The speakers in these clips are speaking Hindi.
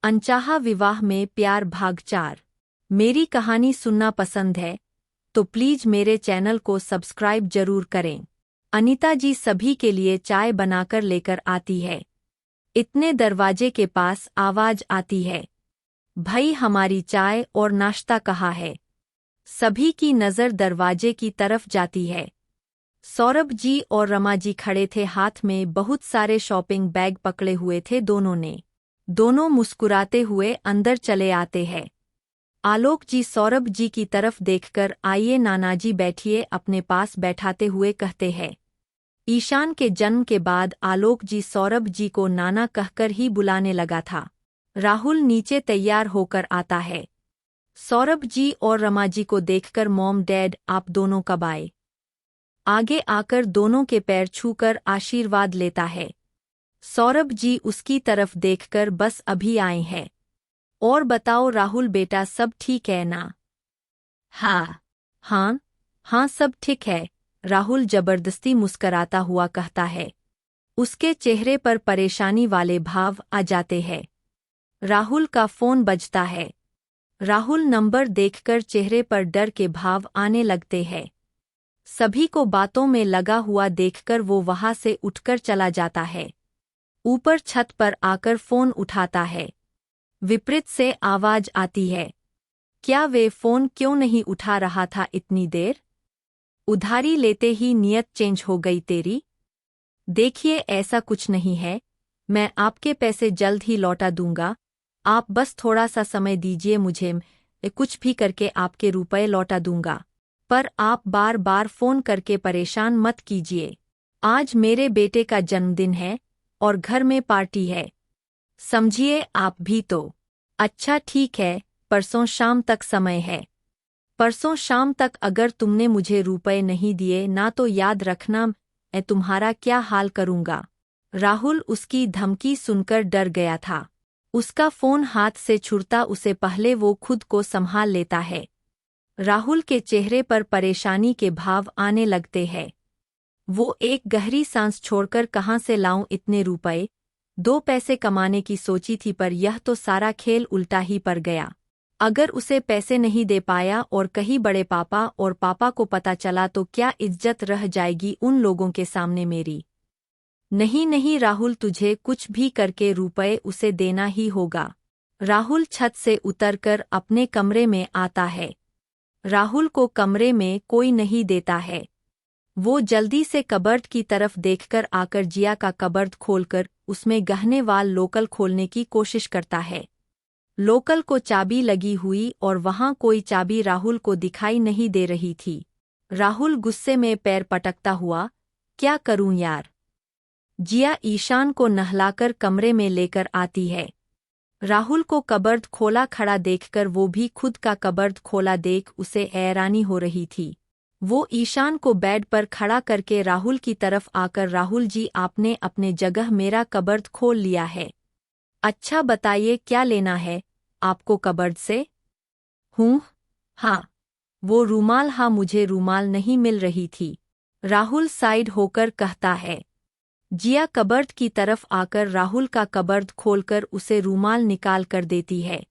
अनचाहा विवाह में प्यार भाग 4। मेरी कहानी सुनना पसंद है तो प्लीज मेरे चैनल को सब्सक्राइब जरूर करें। अनीता जी सभी के लिए चाय बनाकर लेकर आती है। इतने दरवाजे के पास आवाज आती है, भाई हमारी चाय और नाश्ता कहाँ है? सभी की नज़र दरवाजे की तरफ जाती है। सौरभ जी और रमा जी खड़े थे, हाथ में बहुत सारे शॉपिंग बैग पकड़े हुए थे दोनों मुस्कुराते हुए अंदर चले आते हैं। आलोक जी सौरभ जी की तरफ देखकर आइए नाना जी बैठिए अपने पास बैठाते हुए कहते हैं। ईशान के जन्म के बाद आलोक जी सौरभ जी को नाना कहकर ही बुलाने लगा था। राहुल नीचे तैयार होकर आता है। सौरभ जी और रमा जी को देखकर मॉम डैड आप दोनों कब आए? आगे आकर दोनों के पैर छूकर आशीर्वाद लेता है। सौरभ जी उसकी तरफ देखकर बस अभी आए हैं। और बताओ राहुल बेटा सब ठीक है ना? हाँ सब ठीक है, राहुल जबरदस्ती मुस्कराता हुआ कहता है। उसके चेहरे पर परेशानी वाले भाव आ जाते हैं। राहुल का फोन बजता है। राहुल नंबर देखकर चेहरे पर डर के भाव आने लगते हैं। सभी को बातों में लगा हुआ देखकर वो वहां से उठकर चला जाता है। ऊपर छत पर आकर फोन उठाता है। विपरीत से आवाज आती है, क्या वे फोन क्यों नहीं उठा रहा था इतनी देर? उधारी लेते ही नियत चेंज हो गई तेरी? देखिए ऐसा कुछ नहीं है, मैं आपके पैसे जल्द ही लौटा दूंगा, आप बस थोड़ा सा समय दीजिए मुझे, मैं कुछ भी करके आपके रुपए लौटा दूंगा। पर आप बार बार फोन करके परेशान मत कीजिए। आज मेरे बेटे का जन्मदिन है और घर में पार्टी है, समझिए आप भी तो। अच्छा ठीक है, परसों शाम तक समय है। परसों शाम तक अगर तुमने मुझे रुपए नहीं दिए ना तो याद रखना मैं तुम्हारा क्या हाल करूंगा। राहुल उसकी धमकी सुनकर डर गया था। उसका फोन हाथ से छुड़ता उसे पहले वो खुद को संभाल लेता है। राहुल के चेहरे पर परेशानी के भाव आने लगते हैं। वो एक गहरी सांस छोड़कर कहाँ से लाऊं इतने रुपए, 2 पैसे कमाने की सोची थी पर यह तो सारा खेल उल्टा ही पड़ गया। अगर उसे पैसे नहीं दे पाया और कहीं बड़े पापा और पापा को पता चला तो क्या इज्जत रह जाएगी उन लोगों के सामने मेरी? नहीं राहुल तुझे कुछ भी करके रुपए उसे देना ही होगा। राहुल छत से उतरकर अपने कमरे में आता है। राहुल को कमरे में कोई नहीं देता है। वो जल्दी से कबर्ड की तरफ देखकर आकर जिया का कबर्ड खोलकर उसमें गहने वाल लोकल खोलने की कोशिश करता है। लोकल को चाबी लगी हुई और वहां कोई चाबी राहुल को दिखाई नहीं दे रही थी। राहुल गुस्से में पैर पटकता हुआ, क्या करूं यार? जिया ईशान को नहलाकर कमरे में लेकर आती है। राहुल को कबर्ड खोला खड़ा देखकर वो भी खुद का कबर्ड खोला देख उसे हैरानी हो रही थी। वो ईशान को बेड पर खड़ा करके राहुल की तरफ आकर, राहुल जी आपने अपने जगह मेरा कबर्ड खोल लिया है। अच्छा बताइए क्या लेना है आपको कबर्ड से? हाँ वो रूमाल, हाँ मुझे रूमाल नहीं मिल रही थी, राहुल साइड होकर कहता है। जिया कबर्ड की तरफ आकर राहुल का कबर्ड खोलकर उसे रूमाल निकाल कर देती है।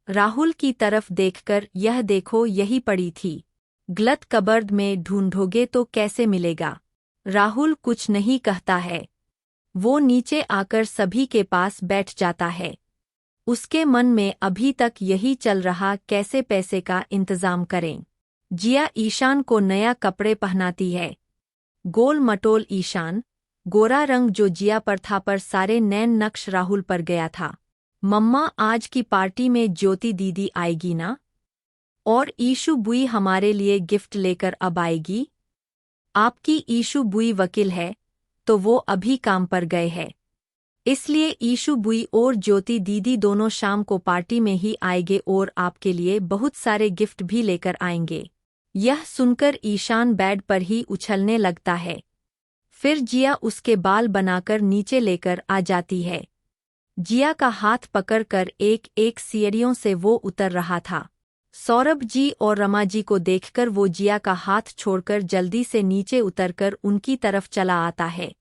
राहुल की तरफ देखकर, यह देखो यही पड़ी थी, गलत कबर्ड में ढूंढोगे तो कैसे मिलेगा? राहुल कुछ नहीं कहता है। वो नीचे आकर सभी के पास बैठ जाता है। उसके मन में अभी तक यही चल रहा कैसे पैसे का इंतजाम करें। जिया ईशान को नया कपड़े पहनाती है। गोल मटोल ईशान, गोरा रंग जो जिया पर था पर सारे नैन नक्श राहुल पर गया था। मम्मा आज की पार्टी में ज्योति दीदी आएगी ना? और ईशु बुई हमारे लिए गिफ्ट लेकर अब आएगी? आपकी ईशु बुई वकील है तो वो अभी काम पर गए हैं, इसलिए ईशु बुई और ज्योति दीदी दोनों शाम को पार्टी में ही आएंगे और आपके लिए बहुत सारे गिफ्ट भी लेकर आएंगे। यह सुनकर ईशान बेड पर ही उछलने लगता है। फिर जिया उसके बाल बनाकर नीचे लेकर आ जाती है। जिया का हाथ पकड़कर एक एक सीढ़ियों से वो उतर रहा था। सौरभ जी और रमा जी को देखकर वो जिया का हाथ छोड़कर जल्दी से नीचे उतरकर उनकी तरफ चला आता है।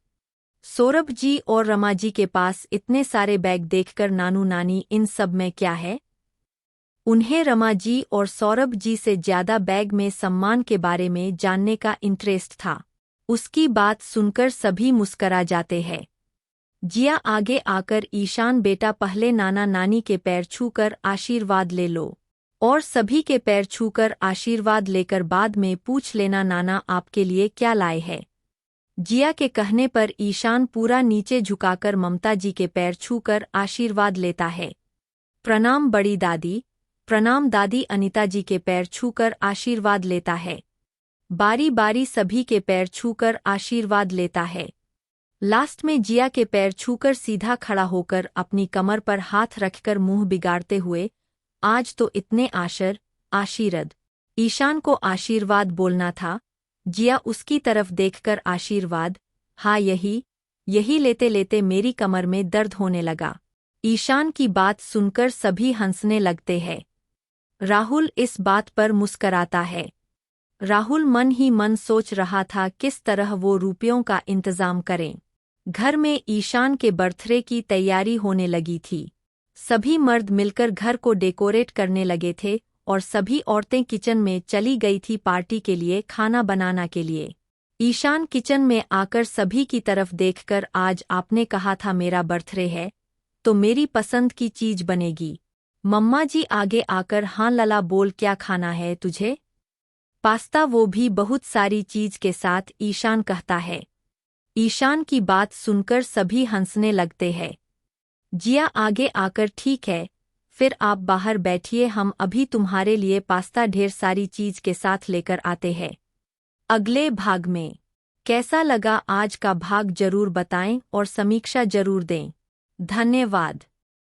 सौरभ जी और रमा जी के पास इतने सारे बैग देखकर नानू नानी इन सब में क्या है? उन्हें रमा जी और सौरभ जी से ज्यादा बैग में सम्मान के बारे में जानने का इंटरेस्ट था। उसकी बात सुनकर सभी मुस्करा जाते हैं। जिया आगे आकर ईशान बेटा पहले नाना नानी के पैर छूकर आशीर्वाद ले लो और सभी के पैर छूकर आशीर्वाद लेकर बाद में पूछ लेना नाना आपके लिए क्या लाए हैं। जिया के कहने पर ईशान पूरा नीचे झुकाकर ममता जी के पैर छूकर आशीर्वाद लेता है। प्रणाम बड़ी दादी, प्रणाम दादी अनीता जी के पैर छूकर आशीर्वाद लेता है। बारी बारी सभी के पैर छूकर आशीर्वाद लेता है। लास्ट में जिया के पैर छूकर सीधा खड़ा होकर अपनी कमर पर हाथ रखकर मुंह बिगाड़ते हुए, आज तो इतने आशीर्वाद। ईशान को आशीर्वाद बोलना था। जिया उसकी तरफ देखकर आशीर्वाद, हाँ यही लेते लेते मेरी कमर में दर्द होने लगा। ईशान की बात सुनकर सभी हंसने लगते हैं। राहुल इस बात पर मुस्कराता है। राहुल मन ही मन सोच रहा था किस तरह वो रुपयों का इंतजाम करें। घर में ईशान के बर्थडे की तैयारी होने लगी थी। सभी मर्द मिलकर घर को डेकोरेट करने लगे थे और सभी औरतें किचन में चली गई थी पार्टी के लिए खाना बनाना के लिए। ईशान किचन में आकर सभी की तरफ देखकर आज आपने कहा था मेरा बर्थडे है तो मेरी पसंद की चीज बनेगी। मम्मा जी आगे आकर हाँ लला बोल क्या खाना है तुझे? पास्ता, वो भी बहुत सारी चीज के साथ ईशान कहता है। ईशान की बात सुनकर सभी हंसने लगते हैं। जिया आगे आकर ठीक है फिर आप बाहर बैठिए हम अभी तुम्हारे लिए पास्ता ढेर सारी चीज के साथ लेकर आते हैं। अगले भाग में कैसा लगा आज का भाग जरूर बताएं और समीक्षा जरूर दें। धन्यवाद।